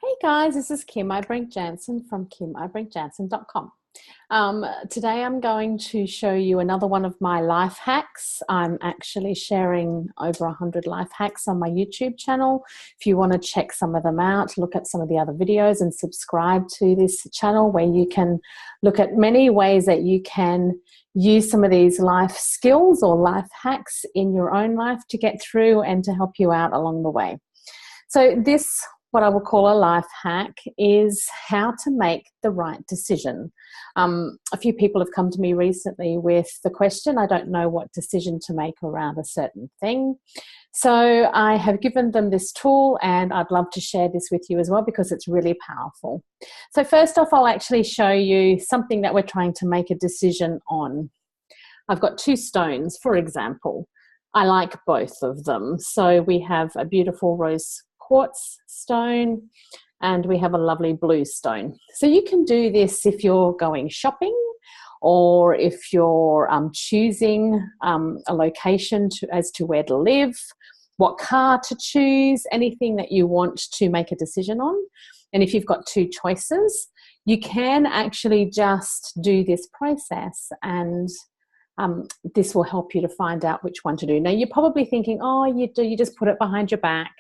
Hey guys, this is Kim Ibrink Jansen from kimibrinkjansen.com. Today I'm going to show you another one of my life hacks. I'm actually sharing over 100 life hacks on my YouTube channel. If you want to check some of them out, look at some of the other videos and subscribe to this channel where you can look at many ways that you can use some of these life skills or life hacks in your own life to get through and to help you out along the way. So this, what I will call a life hack, is how to make the right decision. A few people have come to me recently with the question, I don't know what decision to make around a certain thing. So I have given them this tool and I'd love to share this with you as well because it's really powerful. So first off, I'll actually show you something that we're trying to make a decision on. I've got two stones, for example. I like both of them. So we have a beautiful rose quartz stone and we have a lovely blue stone. So you can do this if you're going shopping or if you're choosing a location as to where to live, what car to choose, anything that you want to make a decision on. And if you've got two choices, you can actually just do this process and this will help you to find out which one to do. Now, you're probably thinking, oh, you just put it behind your back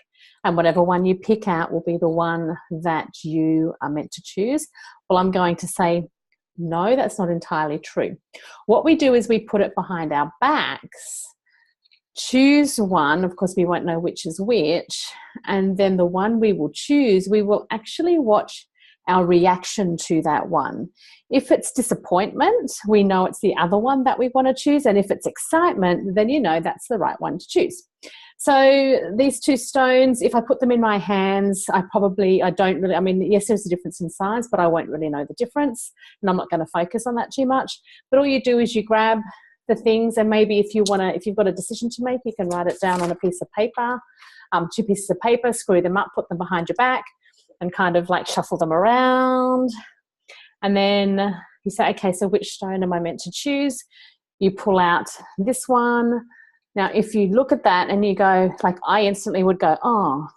and whatever one you pick out will be the one that you are meant to choose. Well, I'm going to say, no, that's not entirely true. What we do is we put it behind our backs, choose one, of course we won't know which is which, and then the one we will choose, we will actually watch our reaction to that one. If it's disappointment, we know it's the other one that we want to choose, and if it's excitement, then you know that's the right one to choose. So these two stones, if I put them in my hands, yes, there's a difference in size, but I won't really know the difference, and I'm not going to focus on that too much. But all you do is you grab the things, and maybe if you've got a decision to make, you can write it down on a piece of paper, two pieces of paper, screw them up, put them behind your back, and kind of like shuffle them around. And then you say, okay, so which stone am I meant to choose? You pull out this one. Now, if you look at that and you go, like I instantly would go, oh,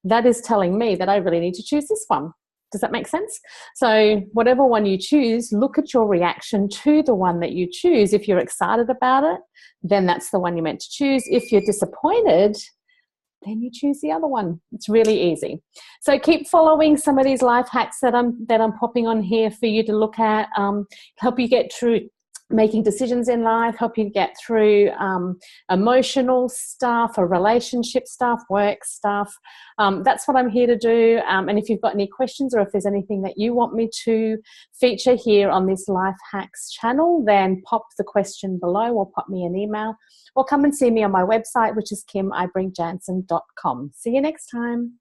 that is telling me that I really need to choose this one. Does that make sense? So whatever one you choose, look at your reaction to the one that you choose. If you're excited about it, then that's the one you're meant to choose. If you're disappointed, then you choose the other one. It's really easy. So keep following some of these life hacks that I'm popping on here for you to look at, help you get through making decisions in life, help you get through emotional stuff or relationship stuff, work stuff. That's what I'm here to do. And if you've got any questions or if there's anything that you want me to feature here on this Life Hacks channel, then pop the question below or pop me an email or come and see me on my website, which is kimibrinkjansen.com. See you next time.